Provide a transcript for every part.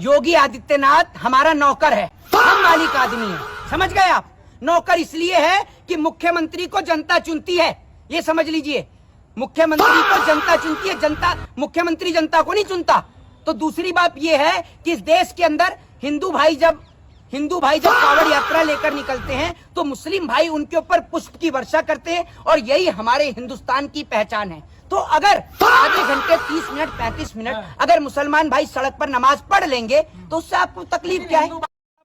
योगी आदित्यनाथ हमारा नौकर है, हम मालिक आदमी हैं। समझ गए आप? नौकर इसलिए है कि मुख्यमंत्री को जनता चुनती है, ये समझ लीजिए। मुख्यमंत्री को जनता चुनती है, जनता मुख्यमंत्री जनता को नहीं चुनता। तो दूसरी बात ये है कि इस देश के अंदर हिंदू भाई जब कावड़ यात्रा लेकर निकलते हैं तो मुस्लिम भाई उनके ऊपर पुष्प की वर्षा करते हैं, और यही हमारे हिंदुस्तान की पहचान है। तो अगर आधे घंटे 30 मिनट 35 मिनट अगर मुसलमान भाई सड़क पर नमाज पढ़ लेंगे तो उससे आपको तकलीफ क्या है?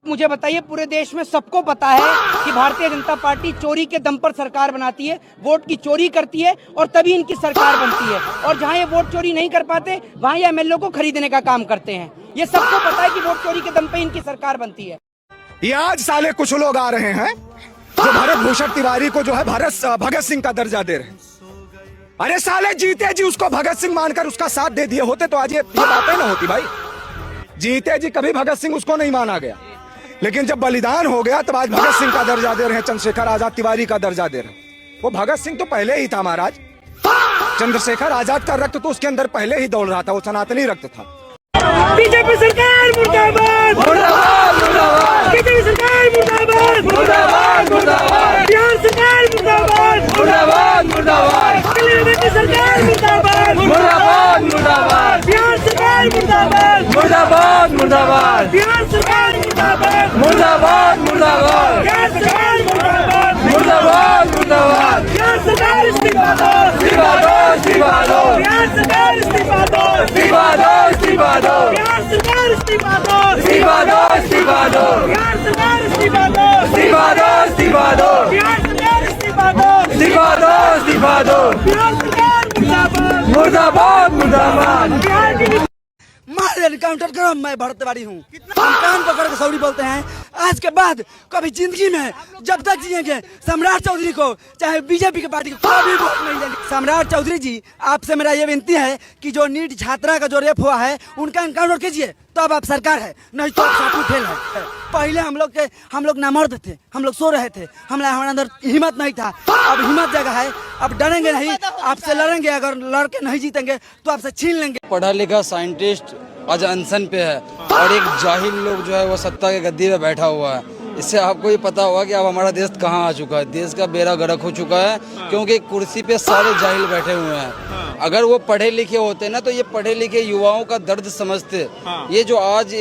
मुझे बताइए, पूरे देश में सबको पता है कि भारतीय जनता पार्टी चोरी के दम पर सरकार बनाती है, वोट की चोरी करती है और तभी इनकी सरकार बनती है। और जहां ये वोट चोरी नहीं कर पाते वहां ये एमएलए को खरीदने का काम करते हैं। ये सबको पता है कि वोट चोरी के दम पे इनकी सरकार बनती है। ये आज साले कुछ लोग आ रहे हैं जो भरत भूषण तिवारी को जो है भगत सिंह का दर्जा दे रहे हैं। अरे साले जीते जी उसको भगत सिंह मानकर उसका साथ दे दिए होते तो आज ये बातें ना होती भाई। जीते जी कभी भगत सिंह उसको नहीं माना गया, लेकिन जब बलिदान हो गया तब आज भगत सिंह का दर्जा दे रहे हैं, चंद्रशेखर आजाद तिवारी का दर्जा दे रहे हैं। वो भगत सिंह तो पहले ही था महाराज। चंद्रशेखर आजाद का रक्त तो उसके अंदर पहले ही दौड़ रहा था, वो सनातनी रक्त था। बीजेपी सरकार मुर्दाबाद, मुर्दाबाद, मुर्दाबाद। बीजेपी सरकार मुर्दाबाद, मुर्दाबाद, मुर्दाबाद। बिहार सरकार मुर्दाबाद, मुर्दाबाद, मुर्दाबाद। बीजेपी सरकार मुर्दाबाद, मुर्दाबाद, मुर्दाबाद। बिहार सरकार मुर्दाबाद, मुर्दाबाद, मुर्दाबाद। बिहार सरकार मुर्दाबाद, मुर्दाबाद, मुर्दाबाद। बिहार सरकार मुर्दाबाद, मुर्दाबाद, मुर्दाबाद। बिहार सरकार इस्तीफा दो, इस्तीफा दो, इस्तीफा दो। बिहार सरकार इस्तीफा दो, इस्तीफा दो, इस्तीफा दो। बिहार सरकार इस्तीफा दो, इस्तीफा दो, इस्तीफा दो। बिहार सरकार इस्तीफा दो, इस्तीफा दो, इस्तीफा दो। बिहार सरकार इस्तीफा दो, इस्तीफा दो, इस्तीफा दो। बिहार सरकार मुर्दाबाद, मुर्दाबाद, मुर्दाबाद। बिहार की मार एनकाउंटर करो, मैं भरत तिवारी हूँ। हम कान पकड़ के सौरी बोलते हैं। आज के बाद कभी जिंदगी में जब तक जिएंगे सम्राट चौधरी को चाहे बीजेपी की पार्टी को कभी वोट नहीं देंगे। सम्राट चौधरी जी, आपसे मेरा ये विनती है कि जो नीट छात्रा का जो रेप हुआ है उनका एनकाउंटर कीजिए, तो अब आप सरकार है, नहीं तो आप साथी फेल है। पहले हम लोग नामर्द थे, हम लोग सो रहे थे, हमारे अंदर हिम्मत नहीं था। अब हिम्मत जगह है, अब डरेंगे नहीं, आपसे लड़ेंगे। अगर लड़के नहीं जीतेंगे तो आपसे छीन लेंगे। पढ़ा लिखा साइंटिस्ट आज अनशन पे है और एक जाहिल लोग जो है वो सत्ता के गद्दी पे बैठा हुआ है। इससे आपको ये पता होगा कि अब हमारा देश कहाँ आ चुका है। देश का बेड़ा गर्क हो चुका है क्योंकि कुर्सी पे सारे जाहिल बैठे हुए हैं। अगर वो पढ़े लिखे होते ना तो ये पढ़े लिखे युवाओं का दर्द समझते। ये जो आज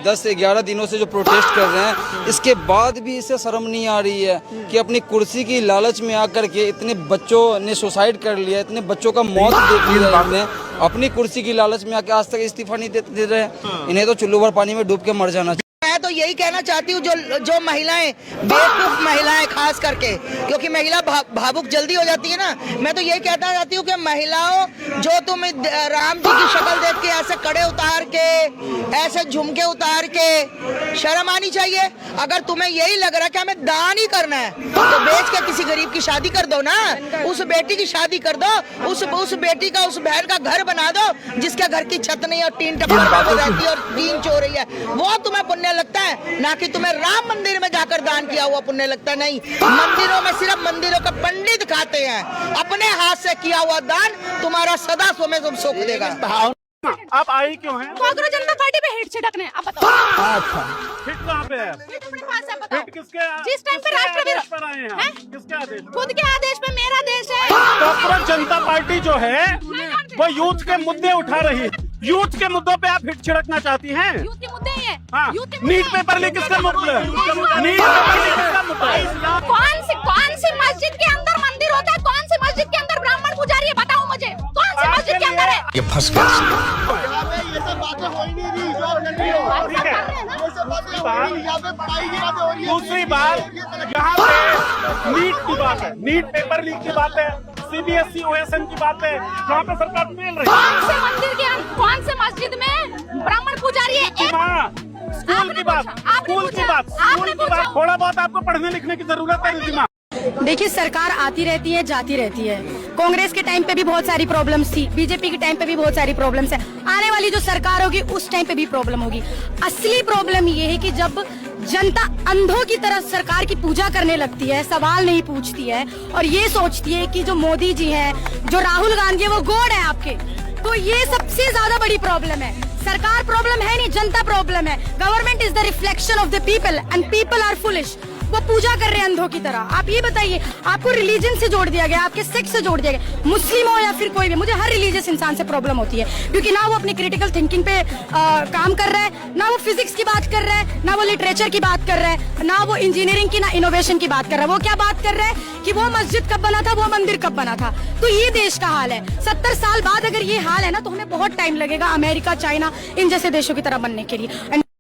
10-11 दिनों से जो प्रोटेस्ट कर रहे हैं, इसके बाद भी इसे शर्म नहीं आ रही है कि अपनी कुर्सी की लालच में आकर के इतने बच्चों ने सुसाइड कर लिया, इतने बच्चों का मौत देख लिया इन्होंने अपनी कुर्सी की लालच में आके। आज तक इस्तीफा नहीं दे रहे। इन्हें तो चुल्लू भर पानी में डूब के मर जाना। मैं तो यही कहना चाहती हूँ, जो महिलाएं, बेवकूफ महिलाएं खास करके, क्योंकि महिला भावुक जल्दी हो जाती है ना। मैं तो यही कहना चाहती हूँ कि महिलाओं, जो तुम राम जी की शक्ल देख के ऐसे कड़े उतार के, ऐसे झुमके उतार के, शर्म आनी चाहिए। अगर तुम्हें यही लग रहा है कि हमें दान ही करना है तो बेच के किसी गरीब की शादी कर दो ना। उस बेटी की शादी कर दो, उस बेटी का, उस बहन का घर बना दो जिसके घर की छत नहीं और टीन टप्पर रहती है और टीन चो रही है। वो तुम्हें पुण्य लगता है, ना कि तुम्हें राम मंदिर में जाकर दान किया हुआ पुण्य लगता है। नहीं, मंदिरों में सिर्फ मंदिरों का पंडित खाते हैं। अपने हाथ से किया हुआ दान तुम्हारा सदा में तुम सुख देगा। आप आई क्यों हैं? कांग्रेस जनता पार्टी पे हिट छिड़कने। आप बताओ। अच्छा, हिट कहाँ पे है? हिट अपने पास है, बताओ। हिट किसके? जिस टाइम पे राष्ट्रपति पर आए हैं? किसके आदेश? खुद के आदेश पे। मेरा देश है। कांग्रेस जनता पार्टी जो है वो यूथ के मुद्दे उठा रही है। यूथ के मुद्दों पे आप हिट छिड़कना चाहती हैं? यूथ के मुद्दे ही है। हाँ, नीट पेपर लीक किसका मुद्दा? नीट पेपर लीक किसका मुद्दा है? कौन सी मस्जिद के अंदर मंदिर होता है? कौन सी मस्जिद के अंदर ब्राह्मण पुजारी है? बताओ मुझे, कौन सी मस्जिद के अंदर है? ये फंस गया। ये सब बातें हो ही नहीं रही। दूसरी बात, यहाँ पे नीट की बात है, नीट पेपर लीक की बात है, CBSE OSN की बात है, जहाँ पे सरकार मिल रही है। कौन से मंदिर के अंदर, कौन से मस्जिद में ब्राह्मण पुजारी है? स्कूल की बात, थोड़ा बहुत आपको पढ़ने लिखने की जरूरत है रिद्धिमा। देखिए, सरकार आती रहती है, जाती रहती है। कांग्रेस के टाइम पे भी बहुत सारी प्रॉब्लम्स थी, बीजेपी के टाइम पे भी बहुत सारी प्रॉब्लम्स है। आने वाली जो सरकार होगी उस टाइम पे भी प्रॉब्लम होगी। असली प्रॉब्लम ये है कि जब जनता अंधों की तरह सरकार की पूजा करने लगती है, सवाल नहीं पूछती है और ये सोचती है कि जो मोदी जी हैं, जो राहुल गांधी है वो गॉड है आपके, तो ये सबसे ज्यादा बड़ी प्रॉब्लम है। सरकार प्रॉब्लम है नहीं, जनता प्रॉब्लम है। Government is the reflection of the people and people are foolish. वो पूजा कर रहे हैं अंधों की तरह। आप ये बताइए, आपको रिलीजन से जोड़ दिया गया, आपके सेक्स से जोड़ दिया गया, मुस्लिम हो या फिर कोई भी। मुझे हर रिलीजियस इंसान से प्रॉब्लम होती है, क्योंकि ना वो अपनी क्रिटिकल थिंकिंग पे काम कर रहा है, ना वो फिजिक्स की बात कर रहा है, ना वो लिटरेचर की बात कर रहा है, ना वो इंजीनियरिंग की, ना इनोवेशन की बात कर रहा है। वो क्या बात कर रहा है कि वो मस्जिद कब बना था, वो मंदिर कब बना था। तो ये देश का हाल है। 70 साल बाद अगर ये हाल है ना, तो हमें बहुत टाइम लगेगा अमेरिका, चाइना इन जैसे देशों की तरह बनने के लिए।